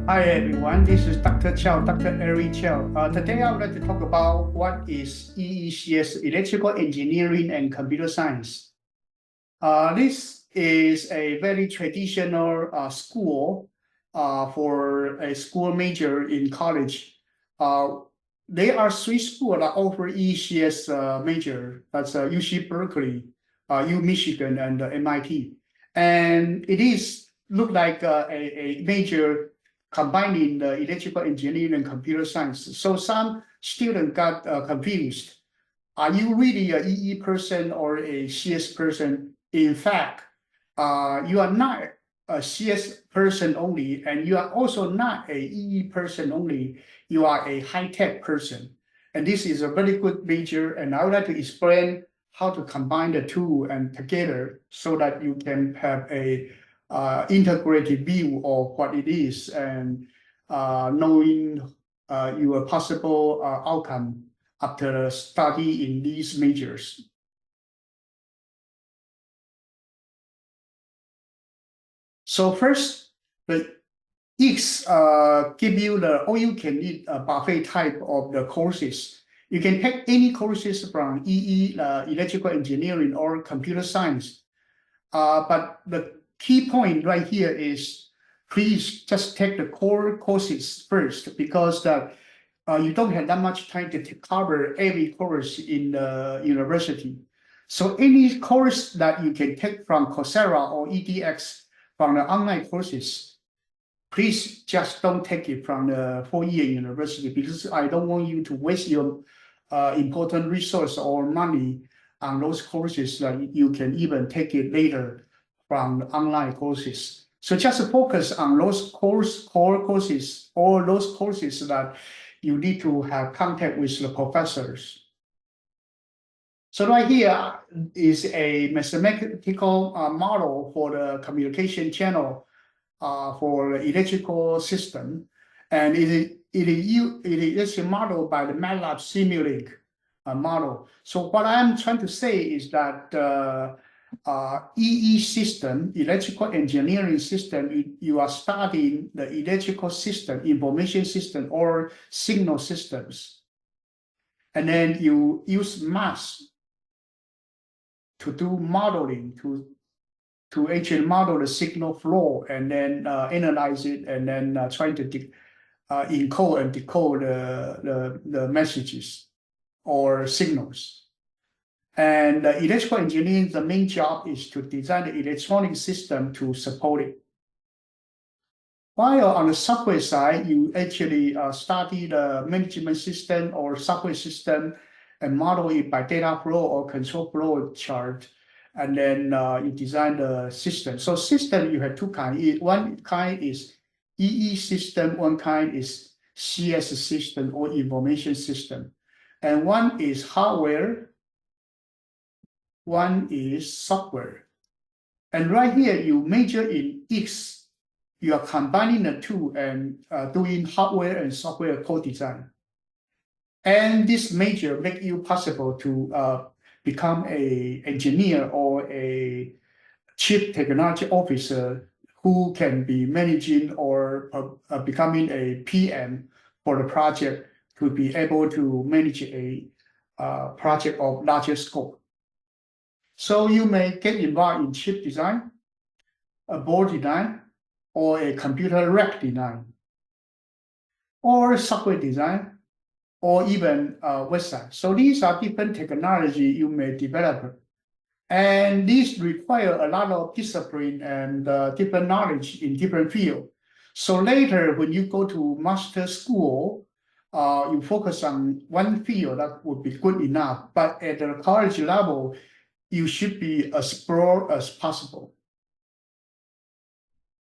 Hi everyone, this is Dr. Chow, Dr. Eric Chow. Today I would like to talk about what is EECS, Electrical Engineering and Computer Science. This is a very traditional school for a school major in college. There are 3 schools that offer EECS major. That's UC Berkeley, U Michigan, and MIT. And it is look like a major combining the electrical engineering and computer science. So some students got confused. Are you really a EE person or a CS person? In fact, you are not a CS person only, and you are also not a EE person only. You are a high-tech person. And this is a very good major, and I would like to explain how to combine the two and together so that you can have a integrated view of what it is and knowing your possible outcome after study in these majors. So first, the EECS give you the all-you-can-eat buffet type of the courses. You can take any courses from EE, electrical engineering or computer science. But the key point right here is please just take the core courses first, because you don't have that much time to cover every course in the university. So any course that you can take from Coursera or EDX from the online courses, please just don't take it from the 4-year university, because I don't want you to waste your important resource or money on those courses that you can even take it later from online courses. So just focus on those core courses, or those courses that you need to have contact with the professors. So right here is a mathematical model for the communication channel for the electrical system, and it is a model by the MATLAB Simulink model. So what I'm trying to say is that EE system, electrical engineering system, you are studying the electrical system, information system, or signal systems. And then you use math to do modeling, to actually model the signal flow and then analyze it, and then try to encode and decode the messages or signals. And electrical engineering, the main job is to design the electronic system to support it. While on the software side, you actually study the management system or software system and model it by data flow or control flow chart. And then you design the system. So system, you have 2 kinds. One kind is EE system, one kind is CS system or information system. And one is hardware, one is software. And right here, you major in EECS. You are combining the two and doing hardware and software co-design. And this major make you possible to become an engineer or a chief technology officer who can be managing or becoming a PM for the project, to be able to manage a project of larger scope. So you may get involved in chip design, a board design, or a computer rack design, or software design, or even a website. So these are different technology you may develop. And these require a lot of discipline and different knowledge in different fields. So later, when you go to master school, you focus on one field, that would be good enough. But at the college level, you should be as broad as possible.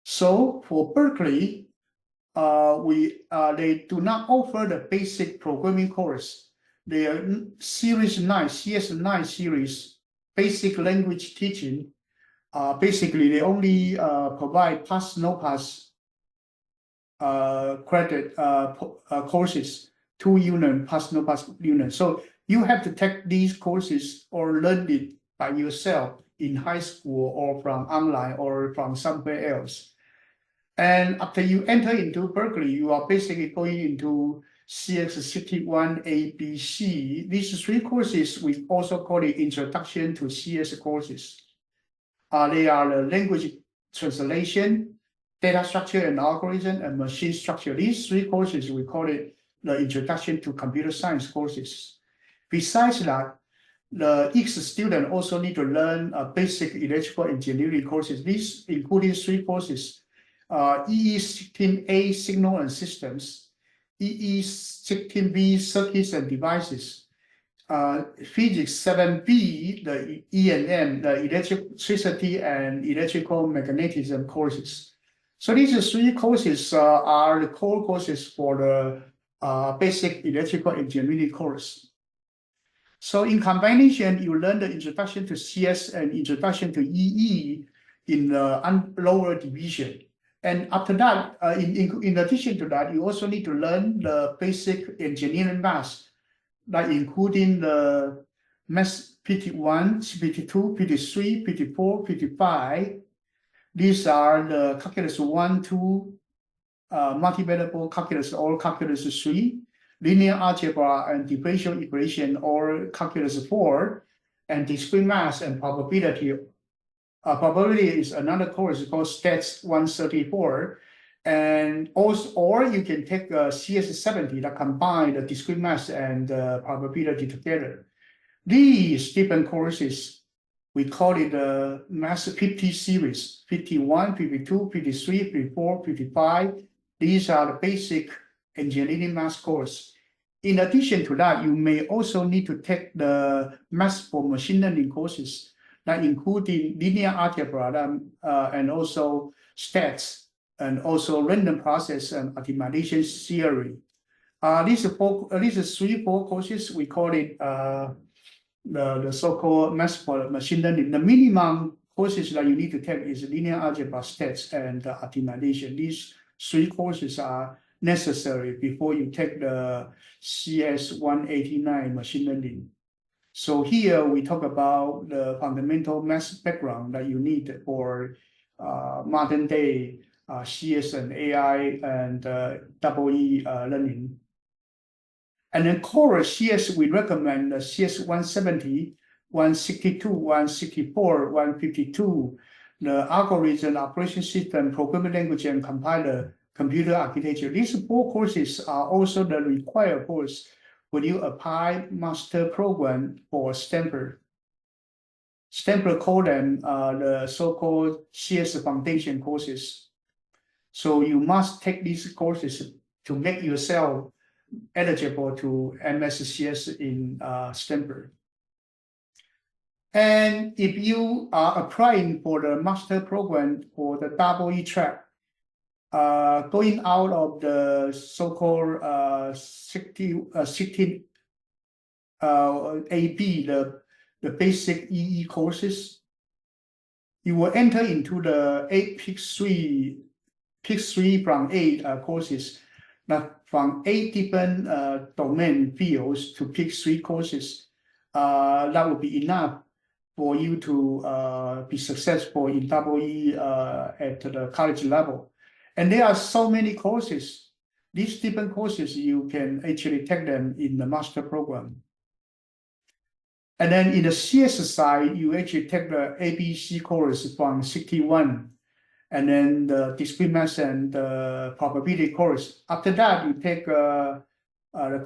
So for Berkeley, they do not offer the basic programming course. Their Series 9, CS9 series, basic language teaching, basically they only provide pass, no pass credit courses, 2 unit, pass, no pass unit. So you have to take these courses or learn it by yourself in high school or from online or from somewhere else. And after you enter into Berkeley, you are basically going into CS61 A, B, C. These 3 courses, we also call it Introduction to CS courses. They are the language translation, data structure and algorithm, and machine structure. These 3 courses, we call it the Introduction to Computer Science courses. Besides that, the EECS student also need to learn basic electrical engineering courses. These including 3 courses: EE16A Signal and Systems, EE16B Circuits and Devices, Physics 7B, the E&M, the Electricity and Electrical Magnetism courses. So these 3 courses are the core courses for the basic electrical engineering course. So in combination, you learn the introduction to CS and introduction to EE in the lower division. And after that, in addition to that, you also need to learn the basic engineering math, like including the math PT1, PT2, PT3, PT4, PT5. These are the calculus 1, 2, multivariable calculus or calculus 3, linear algebra and differential equation or calculus 4, and discrete math and probability. Probability is another course called Stats 134, and also, or you can take CS70 that combine the discrete math and probability together. These different courses, we call it the Math 50 series: 51, 52, 53, 54, 55. These are the basic engineering math course. In addition to that, you may also need to take the math for machine learning courses, that including linear algebra and also stats, and also random process and optimization theory. These 3, 4 courses, we call it the so-called math for machine learning. The minimum courses that you need to take is linear algebra, stats, and optimization. These 3 courses are necessary before you take the CS 189 machine learning. So here we talk about the fundamental math background that you need for modern day CS and AI and EE learning. And then core CS, we recommend the CS 170, 162, 164, 152, the algorithm, operation system, programming language, and compiler, computer architecture. These 4 courses are also the required course when you apply master program for Stanford. Stanford call them the so-called CS foundation courses. So you must take these courses to make yourself eligible to MSCS in Stanford. And if you are applying for the master program for the EE track, going out of the so-called 16 AB, the basic EE courses, you will enter into the 8 pick 3 from 8 courses. Now, from 8 different domain fields to pick 3 courses, that would be enough for you to be successful in EE at the college level. And there are so many courses. These different courses, you can actually take them in the master program. And then in the CS side, you actually take the ABC course from 61, and then the discrete math and the probability course. After that, you take the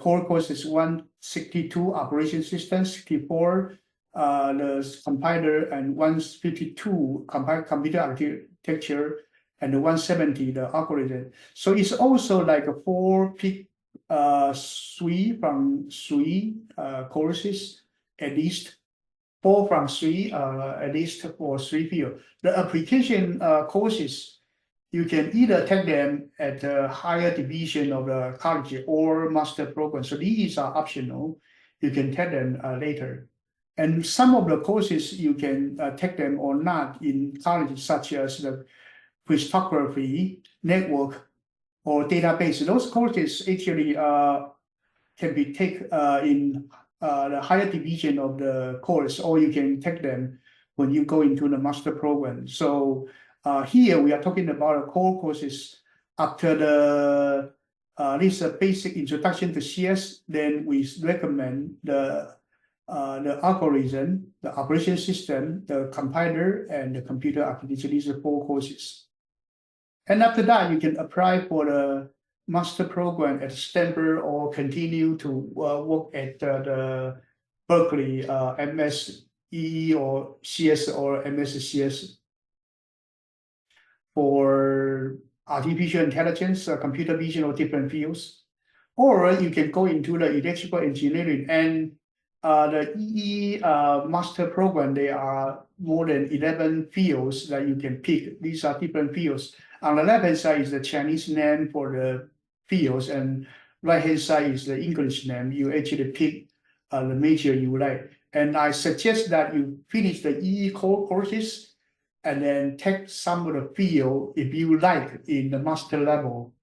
core courses 162, operation system, 64, the compiler, and 152, computer architecture, and the 170, the algorithm. So it's also like a 4 pick 3 from 3 courses, at least 4 from 3, at least for 3 fields. The application courses, you can either take them at a higher division of the college or master program. So these are optional. You can take them later. And some of the courses you can take them or not in college, such as the cryptography, network, or database. Those courses actually can be taken in the higher division of the course, or you can take them when you go into the master program. So Here we are talking about core courses. After the this basic introduction to CS, then we recommend the algorithm, the operation system, the compiler, and the computer architecture. These are 4 courses. And after that, you can apply for the master program at Stanford or continue to work at the Berkeley MSEE or CS or MSCS for artificial intelligence, computer vision, or different fields. Or you can go into the electrical engineering and the EE master program. There are more than 11 fields that you can pick. These are different fields. On the left-hand side is the Chinese name for the fields, and right-hand side is the English name. You actually pick the major you like. And I suggest that you finish the EE core courses and then take some of the field if you like in the master level.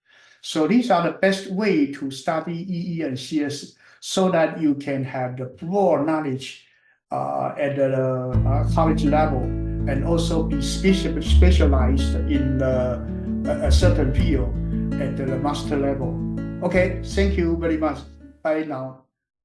So these are the best way to study EE and CS so that you can have the broad knowledge at the college level and also be specialized in a certain field at the master level. Okay, thank you very much. Bye now.